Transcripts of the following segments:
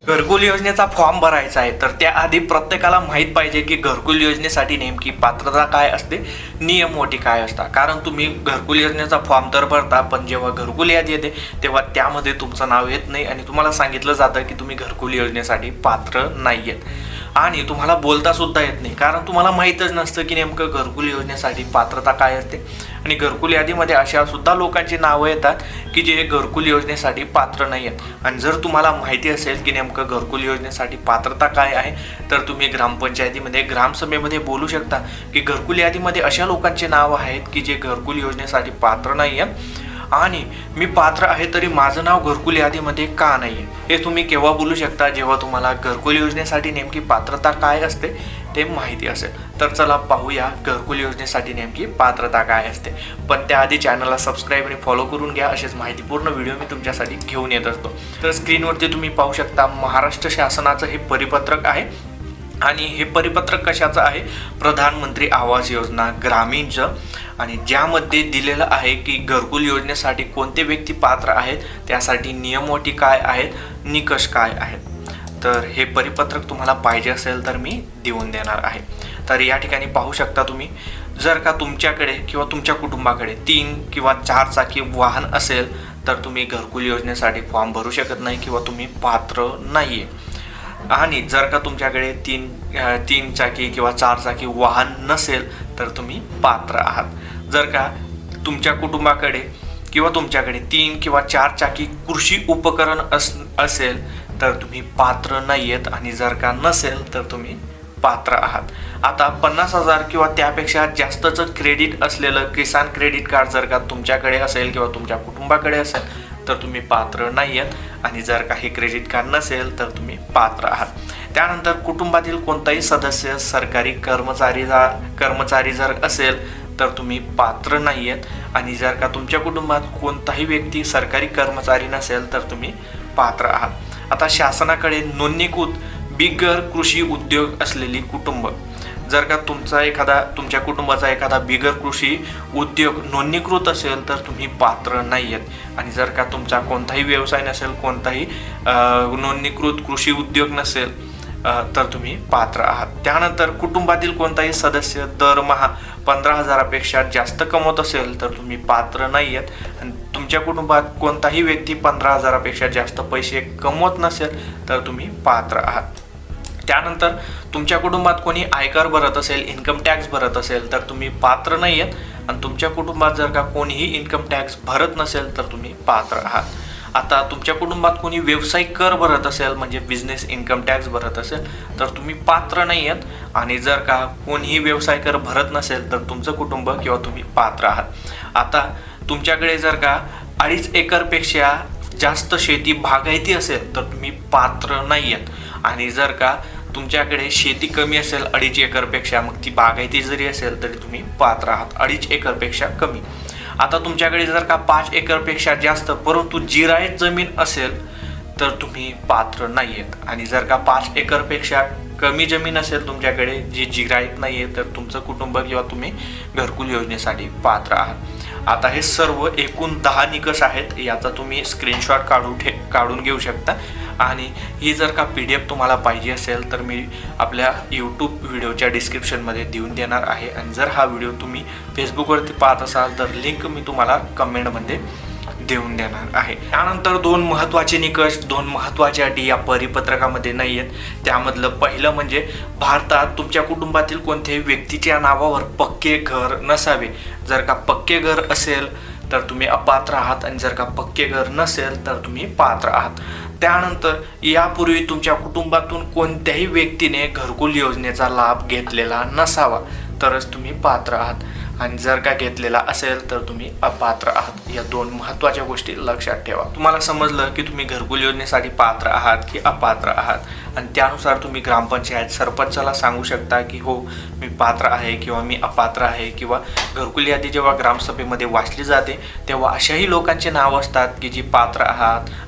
घरकुल योजनेचा फॉर्म भरायचा आहे तर त्याआधी प्रत्येकाला माहीत पाहिजे की घरकुल योजनेसाठी नेमकी पात्रता काय असते, नियम अटी काय असतात. कारण तुम्ही घरकुल योजनेचा फॉर्म तर भरता, पण जेव्हा घरकुल यादी येते तेव्हा त्यामध्ये तुमचं नाव येत नाही आणि तुम्हाला सांगितलं जातं की तुम्ही घरकुल योजनेसाठी पात्र नाही आहेत. आणि तुम्हाला बोलता सुद्धा येत नाही, कारण तुम्हाला माहीतच नसतं की नेमकं घरकुल योजनेसाठी पात्रता काय असते. आणि घरकुल यादीमध्ये अशा सुद्धा लोकांची नावं येतात की जे घरकुल योजनेसाठी पात्र नाही आहेत. आणि जर तुम्हाला माहिती असेल की नेमकं घरकुल योजनेसाठी पात्रता काय आहे तर तुम्ही ग्रामपंचायतीमध्ये ग्रामसभेमध्ये बोलू शकता की घरकुल यादीमध्ये अशा लोकांचे नाव आहेत की जे घरकुल योजनेसाठी पात्र नाही आहेत आणि मी पात्र आहे तरी माझं नाव घरकुल यादीमध्ये का नाही आहे. हे तुम्ही केव्हा बोलू शकता, जेव्हा तुम्हाला घरकुल योजनेसाठी नेमकी पात्रता काय असते ते माहिती असेल. तर चला पाहूया घरकुल योजनेसाठी नेमकी पात्रता काय असते. पण त्याआधी चॅनलला सबस्क्राईब आणि फॉलो करून घ्या. असेच माहितीपूर्ण व्हिडिओ मी तुमच्यासाठी घेऊन येत असतो. तर स्क्रीनवरती तुम्ही पाहू शकता महाराष्ट्र शासनाचं हे परिपत्रक आहे. आणि हे परिपत्रक कशाचं आहे, प्रधानमंत्री आवास योजना ग्रामीणचं. आणि ज्यामध्ये दिलेलं आहे की घरकुल योजनेसाठी कोणते व्यक्ती पात्र आहेत, त्यासाठी नियम अटी काय आहेत, निकष काय आहेत. तर हे परिपत्रक तुम्हाला पाहिजे असेल तर मी देऊन देणार आहे. तर या ठिकाणी पाहू शकता तुम्ही, जर का तुमच्याकडे किंवा तुमच्या कुटुंबाकडे 3 किंवा 4 चाकी वाहन असेल तर तुम्ही घरकुल योजनेसाठी फॉर्म भरू शकत नाही किंवा तुम्ही पात्र नाही आहे. आणि जर का तुमच्याकडे तीन चाकी किंवा 4 चाकी वाहन नसेल तर तुम्ही पात्र आहात. जर का तुमच्या कुटुंबाकडे किंवा तुमच्याकडे 3 किंवा 4 चाकी कृषी उपकरण असेल तर तुम्ही पात्र नाही आहेत. आणि जर का नसेल तर तुम्ही पात्र आहात. आता 50,000 किंवा त्यापेक्षा जास्तचं क्रेडिट असलेलं किसान क्रेडिट कार्ड जर का तुमच्याकडे असेल किंवा तुमच्या कुटुंबाकडे असेल तर तुम्ही पात्र नाही आहेत. आणि जर काही क्रेडिट कार्ड नसेल तर तुम्ही पात्र आहात. त्यानंतर कुटुंबातील कोणताही सदस्य सरकारी कर्मचारी जर असेल तर तुम्ही पात्र नाही आहेत. आणि जर का तुमच्या कुटुंबात कोणताही व्यक्ती सरकारी कर्मचारी नसेल तर तुम्ही पात्र आहात. आता शासनाकडे नोंदणीकृत बिगर कृषी उद्योग असलेली कुटुंब, जर का तुमच्या कुटुंबाचा एखादा बिगर कृषी उद्योग नोंदणीकृत असेल तर तुम्ही पात्र नाही आहेत. आणि जर का तुमचा कोणताही व्यवसाय नसेल, कोणताही नोंदणीकृत कृषी उद्योग नसेल तर तुम्ही पात्र आहात. त्यानंतर कुटुंबातील कोणताही सदस्य दरमहा 15,000पेक्षा जास्त कमवत असेल तर तुम्ही पात्र नाही आहेत. आणि तुमच्या कुटुंबात कोणताही व्यक्ती 15,000पेक्षा जास्त पैसे कमवत नसेल तर तुम्ही पात्र आहात. त्यानंतर तुमच्या कुटुंबात कोणी आयकर भरत असेल, इन्कम टॅक्स भरत असेल तर तुम्ही पात्र नाही आहेत. आणि तुमच्या कुटुंबात जर का कोणीही इन्कम टॅक्स भरत नसेल तर तुम्ही पात्र आहात. आता तुमच्या कुटुंबात कोणी व्यवसायिक कर भरत असेल, म्हणजे बिझनेस इन्कम टॅक्स भरत असेल तर तुम्ही पात्र नाही आहेत. आणि जर का कोणीही व्यवसाय कर भरत नसेल तर तुमचं कुटुंब किंवा तुम्ही पात्र आहात. आता तुमच्याकडे जर का 2.5 एकरपेक्षा जास्त शेती बागायती असेल तर तुम्ही पात्र नाही आहेत. आणि जर का तुमच्याकडे शेती कमी असेल 2.5 एकरपेक्षा, मग ती बागायती जरी असेल तरी तुम्ही पात्र आहात 2.5 एकरपेक्षा कमी. आता तुमच्याकडे जर का 5 एकरपेक्षा जास्त परंतु जिरायत जमीन असेल तर तुम्ही पात्र नाही आहेत. आणि जर का 5 एकरपेक्षा कमी जमीन असेल तुमच्याकडे जी जिरायत नाही आहे तर तुमचं कुटुंब किंवा तुम्ही घरकुल योजनेसाठी पात्र आहात. आता हे सर्व एकूण 10 निकष आहेत. याचा तुम्ही स्क्रीनशॉट काढून घेऊ शकता. आणि ही जर का PDF तुम्हाला पाहिजे असेल तर मी आपल्या यूट्यूब व्हिडिओच्या डिस्क्रिप्शनमध्ये देऊन देणार आहे. आणि जर हा व्हिडिओ तुम्ही फेसबुकवरती पाहत असाल तर लिंक मी तुम्हाला कमेंटमध्ये देऊन देणार आहे. त्यानंतर 2 महत्त्वाचे निकष, 2 महत्त्वाच्या अटी या परिपत्रकामध्ये नाही आहेत. त्यामधलं पहिलं म्हणजे भारतात तुमच्या कुटुंबातील कोणत्याही व्यक्तीच्या नावावर पक्के घर नसावे. जर का पक्के घर असेल तर तुम्ही अपात्र आहात. आणि जर का पक्के घर नसेल तर तुम्ही पात्र आहात. त्यानंतर यापूर्वी तुमच्या कुटुंबातून कोणत्याही व्यक्तीने घरकुल योजनेचा लाभ घेतलेला नसावा तरच तुम्ही पात्र आहात. आणि जर का घेतलेला असेल तर तुम्ही अपात्र आहात. या 2 महत्त्वाच्या गोष्टी लक्षात ठेवा. तुम्हाला समजलं की तुम्ही घरकुल योजनेसाठी पात्र आहात की अपात्र आहात. आणि त्यानुसार तुम्ही ग्रामपंचायत सरपंचाला सांगू शकता की हो मी पात्र आहे किंवा मी अपात्र आहे. किंवा घरकुल यादी जेव्हा ग्रामसभेमध्ये वाचली जाते तेव्हा अशाही लोकांचे नाव असतात की जी पात्र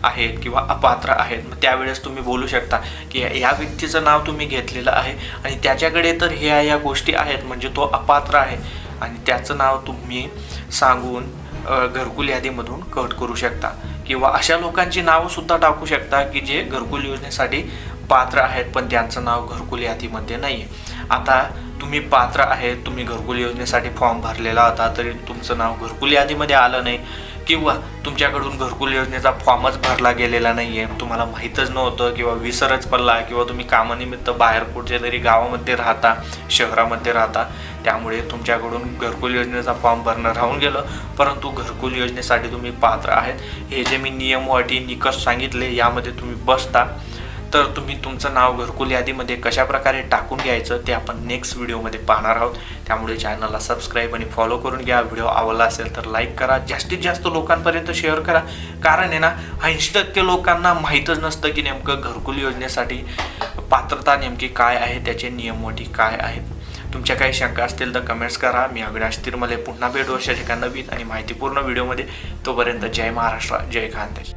आहेत किंवा अपात्र आहेत. मग त्यावेळेस तुम्ही बोलू शकता की या व्यक्तीचं नाव तुम्ही घेतलेलं आहे आणि त्याच्याकडे तर ह्या गोष्टी आहेत म्हणजे तो अपात्र आहे. आणि त्याचं नाव तुम्ही सांगून घरकुल यादीमधून कट करू शकता. किंवा अशा लोकांची नावं सुद्धा टाकू शकता की जे घरकुल योजनेसाठी पात्र आहेत पण त्यांचं नाव घरकुल यादीमध्ये नाही आहे. आता तुम्ही पात्र आहेत, तुम्ही घरकुल योजनेसाठी फॉर्म भरलेला होता तरी तुमचं नाव घरकुल यादीमध्ये आलं नाही किंवा तुमच्याकडून घरकुल योजनेचा फॉर्मच भरला गेलेला नाही आहे, तुम्हाला माहीतच नव्हतं किंवा विसरच पडला किंवा तुम्ही कामानिमित्त बाहेर कुठच्या तरी गावामध्ये राहता, शहरामध्ये राहता, त्यामुळे तुमच्याकडून घरकुल योजनेचा फॉर्म भरणं राहून गेलं, परंतु घरकुल योजनेसाठी तुम्ही पात्र आहेत, हे जे मी नियम अटी निकष सांगितले यामध्ये तुम्ही बसता, तर तुम्ही तुमचं नाव घरकुल यादीमध्ये कशाप्रकारे टाकून घ्यायचं ते आपण नेक्स्ट व्हिडिओमध्ये पाहणार आहोत. त्यामुळे चॅनलला सबस्क्राईब आणि फॉलो करून घ्या. व्हिडिओ आवडला असेल तर लाईक करा, जास्तीत जास्त लोकांपर्यंत शेअर करा, कारण आहे ना 80% लोकांना माहीतच नसतं की नेमकं घरकुल योजनेसाठी पात्रता नेमकी काय आहे, त्याचे नियम अटी काय आहेत. तुमच्या काही शंका असतील तर कमेंट्स करा. मी अविनाश तिरमले पुन्हा भेटू अशाच एका नवीन आणि माहितीपूर्ण व्हिडिओमध्ये. तोपर्यंत जय महाराष्ट्र, जय खानदेश.